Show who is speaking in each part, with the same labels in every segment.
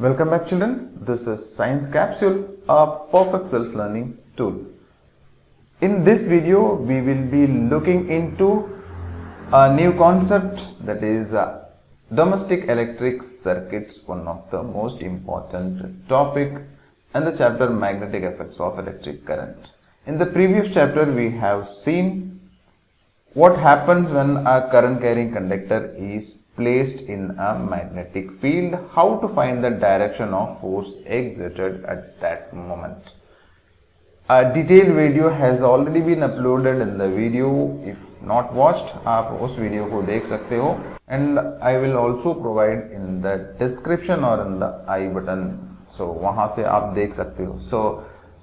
Speaker 1: Welcome back children, this is Science Capsule, a perfect self-learning tool. In this video, we will be looking into a new concept that is domestic electric circuits, one of the most important topic in the chapter magnetic effects of electric current. In the previous chapter, we have seen what happens when a current carrying conductor is placed in a magnetic field, how to find the direction of force exerted at that moment. A detailed video has already been uploaded in the video. If not watched, आप उस video को देख सकते हो, and I will also provide in the description or in the I button, so वहां से आप देख सकते हो. So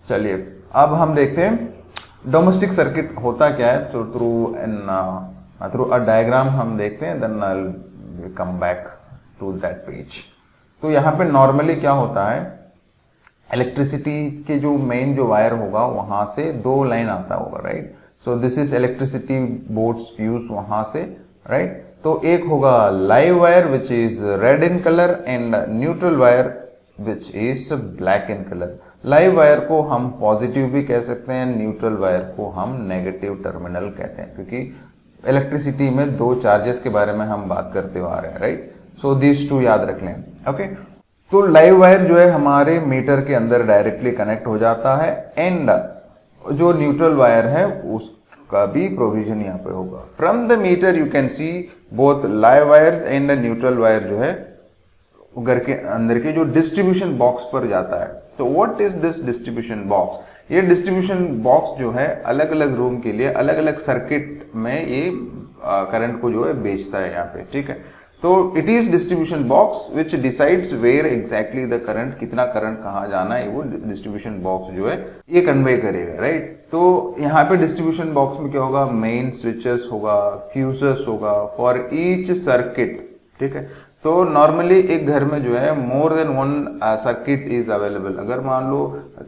Speaker 1: चलिए अब हम देखते हैं डोमेस्टिक सर्किट होता क्या है. So through a diagram हम देखते हैं, then I'll come back to that page. तो यहाँ पे नॉर्मली क्या होता है, इलेक्ट्रिसिटी के जो मेन जो वायर होगा वहां से दो लाइन आता होगा, right. So this is electricity boards fuse वहां से, राइट. तो एक होगा live wire which is red in colour and neutral wire which is black in colour. Live wire को हम पॉजिटिव भी कह सकते हैं, न्यूट्रल वायर को हम नेगेटिव टर्मिनल कहते हैं, क्योंकि इलेक्ट्रिसिटी में दो चार्जेस के बारे में हम बात करते हुए आ रहे हैं, राइट. सो दिस टू याद रख लें, ओके. तो लाइव वायर जो है हमारे मीटर के अंदर डायरेक्टली कनेक्ट हो जाता है, एंड जो न्यूट्रल वायर है उसका भी प्रोविजन यहाँ पे होगा. From the meter you can see both live wires and neutral wire जो है घर के अंदर के जो डिस्ट्रीब्यूशन बॉक्स पर जाता है. तो what is this distribution box? ये डिस्ट्रीब्यूशन बॉक्स जो है अलग अलग रूम के लिए अलग अलग सर्किट में ये करंट को जो है बेचता है यहाँ पे, ठीक है. तो it is distribution box which decides where exactly the current, कितना करंट कहाँ जाना है, वो डिस्ट्रीब्यूशन बॉक्स जो है ये कन्वे करेगा, राइट. तो यहाँ पे डिस्ट्रीब्यूशन बॉक्स में क्या होगा, मेन स्विचेस होगा, फ्यूजेस होगा फॉर ईच सर्किट, ठीक है. तो नॉर्मली एक घर में जो है more than one circuit is available. अगर मान लो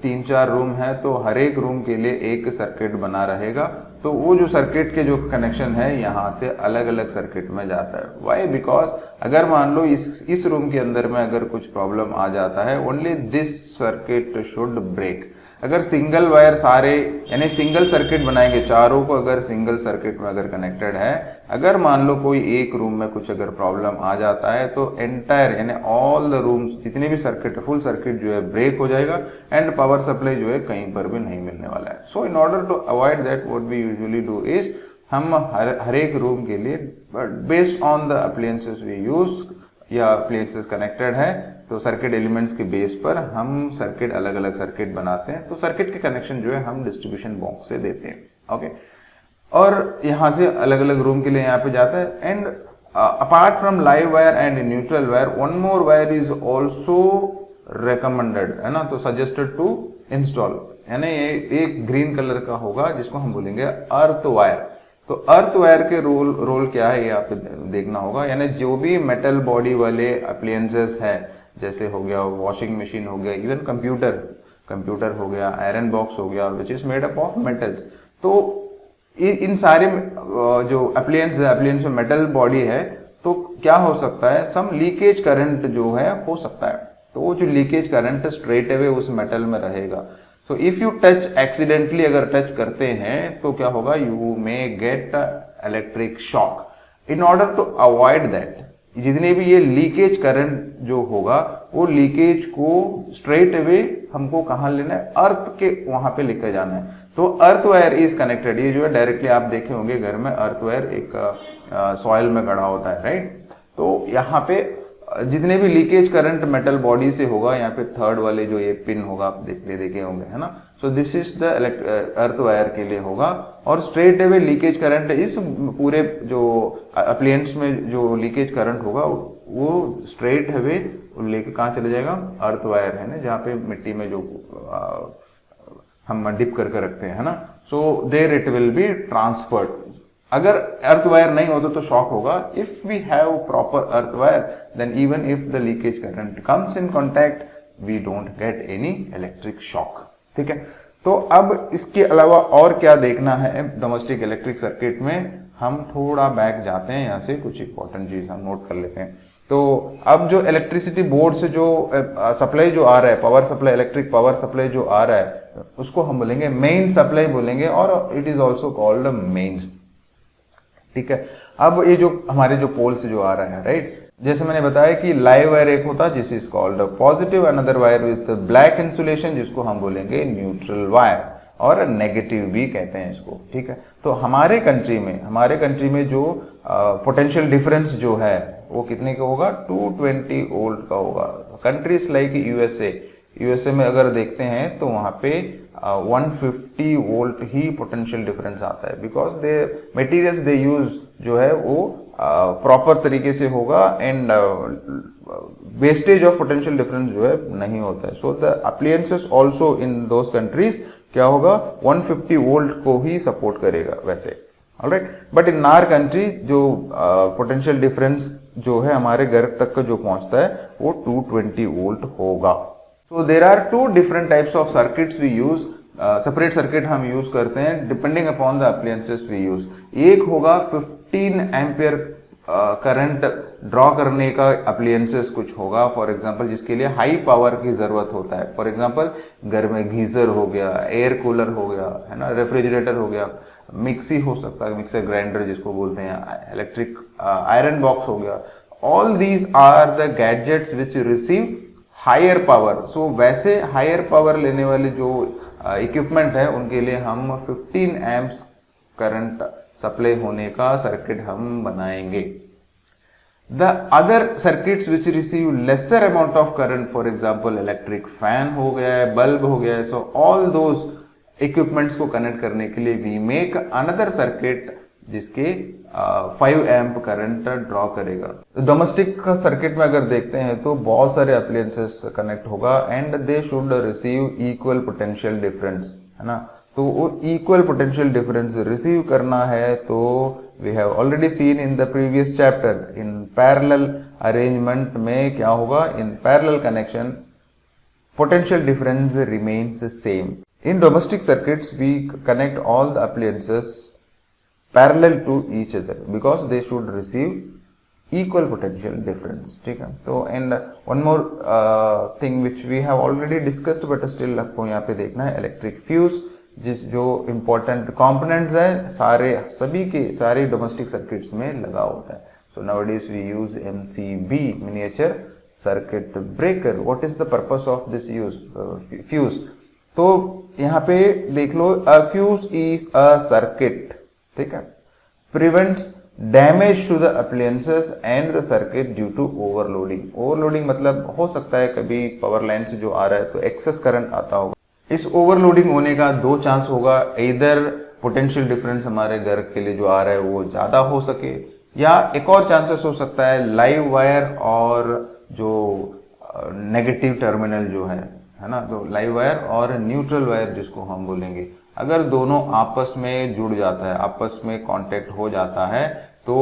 Speaker 1: 3-4 रूम है तो हर एक रूम के लिए एक सर्किट बना रहेगा. तो वो जो सर्किट के जो कनेक्शन है यहाँ से अलग अलग सर्किट में जाता है. वाई? बिकॉज अगर मान लो इस रूम के अंदर में अगर कुछ प्रॉब्लम आ जाता है, only this circuit should break. अगर सिंगल वायर सारे यानी सिंगल सर्किट बनाएंगे, चारों को अगर सिंगल सर्किट में अगर कनेक्टेड है, अगर मान लो कोई एक रूम में कुछ अगर प्रॉब्लम आ जाता है तो एंटायर यानी ऑल द रूम्स जितने भी सर्किट है, फुल सर्किट जो है ब्रेक हो जाएगा एंड पावर सप्लाई जो है कहीं पर भी नहीं मिलने वाला है. So in order to avoid that what we usually do is हम हर एक रूम के लिए based on the appliances we use या अप्लायंसेस कनेक्टेड है तो सर्किट एलिमेंट्स के बेस पर हम सर्किट अलग अलग सर्किट बनाते हैं. तो सर्किट के कनेक्शन जो है हम डिस्ट्रीब्यूशन बॉक्स से देते हैं, ओके. और यहाँ से अलग अलग रूम के लिए यहाँ पे जाता है. And apart from live wire and neutral wire one more wire is also recommended, है ना. तो सजेस्टेड टू इंस्टॉल, यानी ये एक ग्रीन कलर का होगा जिसको हम बोलेंगे अर्थ वायर. तो अर्थ वायर के रोल क्या है ये आप देखना होगा. यानी जो भी मेटल बॉडी वाले अप्लायंसेस है, जैसे हो गया वॉशिंग मशीन हो गया, इवन कंप्यूटर हो गया, आयरन बॉक्स हो गया which is made up of metals. तो इन सारे जो अप्लायंस में मेटल बॉडी है, तो क्या हो सकता है, सम लीकेज करंट जो है हो सकता है. तो वो जो लीकेज करंट स्ट्रेट अवे उस मेटल में रहेगा. So if you touch accidentally, अगर टच करते हैं तो क्या होगा, you may get electric shock. In order to avoid that, जितने भी ये लीकेज करंट जो होगा वो लीकेज को स्ट्रेट अवे हमको कहाँ लेना है, अर्थ के वहां पे लेकर जाना है. तो अर्थ वायर इज कनेक्टेड. ये जो है डायरेक्टली आप देखे होंगे घर में अर्थ वायर एक सॉइल में गड़ा होता है, राइट. तो यहाँ पे जितने भी लीकेज करंट मेटल बॉडी से होगा, यहाँ पे थर्ड वाले जो ये पिन होगा आप देखे होंगे, है ना. So this is the earth wire के लिए होगा. और स्ट्रेट अवे लीकेज करंट इस पूरे जो अप्लायंस में जो लीकेज करंट होगा वो स्ट्रेट अवे लेके कहाँ चले जाएगा, अर्थ वायर है ना, जहाँ पे मिट्टी में जो हम डिप करके रखते हैं, है ना. So there it will be transferred. अगर अर्थ वायर नहीं होता तो शॉक होगा. If we have proper earth wire then even if the leakage current comes in contact we don't get any electric shock, ठीक है. तो अब इसके अलावा और क्या देखना है डोमेस्टिक इलेक्ट्रिक सर्किट में, हम थोड़ा बैक जाते हैं, यहाँ से कुछ इंपॉर्टेंट चीज हम नोट कर लेते हैं. तो अब जो इलेक्ट्रिसिटी बोर्ड से जो सप्लाई जो आ रहा है, power supply, electric power supply जो आ रहा है, उसको हम बोलेंगे मेन सप्लाई बोलेंगे, और it is also called mains. ठीक है, अब ये जो हमारे जो पोल से जो आ रहा है, राइट, जैसे मैंने बताया कि लाइव वायर एक होता है जिस is called positive, another wire with black insulation जिसको हम बोलेंगे न्यूट्रल वायर, और नेगेटिव भी कहते हैं इसको। ठीक है, तो हमारे कंट्री में जो पोटेंशियल डिफरेंस जो है वो कितने का होगा, 220 वोल्ट का होगा। कंट्रीज लाइक यूएसए में अगर देखते हैं तो वहां पे 150 वोल्ट ही पोटेंशियल डिफरेंस आता है, because they materials they use जो है वो प्रॉपर तरीके से होगा, and wastage of potential difference जो है नहीं होता है। So the appliances also in those countries क्या होगा, 150 वोल्ट को ही सपोर्ट करेगा वैसे। Alright, but in our country जो पोटेंशियल डिफरेंस जो है हमारे घर तक का जो पहुंचता है वो 220 वोल्ट होगा। So there are two different types of circuits we use, separate circuit हम यूज करते हैं depending upon the appliances we use। एक होगा 15 एम्पियर करंट ड्रॉ करने का अप्लायंसेस कुछ होगा, फॉर एग्जांपल जिसके लिए हाई पावर की जरूरत होता है। फॉर एग्जांपल घर में गीजर हो गया, एयर कूलर हो गया, है ना, रेफ्रिजरेटर हो गया, मिक्सी हो सकता है, मिक्सर ग्राइंडर जिसको बोलते हैं, इलेक्ट्रिक आयरन बॉक्स हो गया। All these are the gadgets which receive higher power. So वैसे हायर पावर लेने वाले जो इक्विपमेंट है उनके लिए हम 15 एम्प्स करंट सप्लाई होने का सर्किट हम बनाएंगे। The other circuits which receive lesser amount of current, for example electric fan हो गया है, बल्ब हो गया है, सो ऑल दोज इक्विपमेंट्स को कनेक्ट करने के लिए वी मेक अनदर सर्किट जिसके 5 एम्प करंट ड्रॉ करेगा। डोमेस्टिक का सर्किट में अगर देखते हैं तो बहुत सारे अप्लायंसेस कनेक्ट होगा, and they should receive equal potential difference, है ना। तो वो इक्वल पोटेंशियल डिफरेंस रिसीव करना है तो we have already seen in the previous chapter, in parallel arrangement में क्या होगा, in parallel connection potential difference remains the same. In domestic circuits, we connect all the appliances parallel to each other because they should receive equal potential difference. ठीक है, तो and one more thing which we have already discussed but still आपको यहाँ पे देखना है, electric fuse, जिस जो important components है सभी के सारे domestic circuits में लगा होता है। So nowadays we use MCB, miniature circuit breaker. What is the purpose of this fuse? तो यहाँ पे देख लो, a fuse is a circuit, ठीक है, prevents damage to the appliances and the circuit due to overloading. Overloading मतलब हो सकता है कभी पावर लाइन से जो आ रहा है तो एक्सेस करंट आता होगा। इस ओवरलोडिंग होने का दो चांस होगा, इधर पोटेंशियल डिफरेंस हमारे घर के लिए जो आ रहा है वो ज्यादा हो सके, या एक और चांसेस हो सकता है लाइव वायर और जो नेगेटिव टर्मिनल जो है ना, तो लाइव वायर और न्यूट्रल वायर जिसको हम बोलेंगे, अगर दोनों आपस में जुड़ जाता है, आपस में कांटेक्ट हो जाता है तो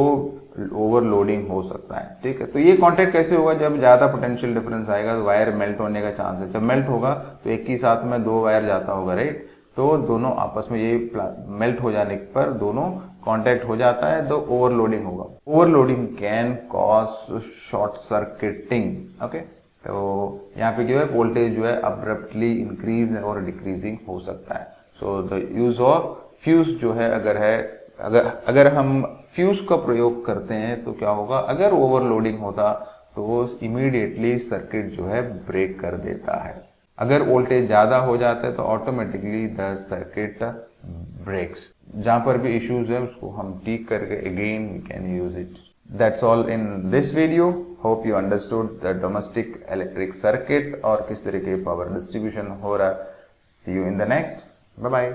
Speaker 1: ओवरलोडिंग हो सकता है। ठीक है, तो ये कांटेक्ट कैसे होगा, जब ज्यादा पोटेंशियल डिफरेंस आएगा तो वायर मेल्ट होने का चांस है। जब मेल्ट होगा तो एक ही साथ में दो वायर जाता होगा, राइट, तो दोनों आपस में ये मेल्ट हो जाने पर दोनों कांटेक्ट हो जाता है तो ओवरलोडिंग होगा। Overloading can cause short circuiting. Okay, तो यहाँ पे जो है वोल्टेज जो है अब्रप्टली इंक्रीज और डिक्रीजिंग हो सकता है। So the use of fuse जो है अगर हम फ्यूज का प्रयोग करते हैं तो क्या होगा, अगर ओवरलोडिंग होता तो वो इमीडिएटली सर्किट जो है ब्रेक कर देता है। अगर वोल्टेज ज्यादा हो जाता है तो ऑटोमेटिकली द सर्किट ब्रेक्स। जहां पर भी इश्यूज है उसको हम ठीक करके again we can use it. That's all in this video. Hope you understood the domestic electric circuit और किस तरह के पावर डिस्ट्रीब्यूशन हो रहा है। See you in the next. Bye bye.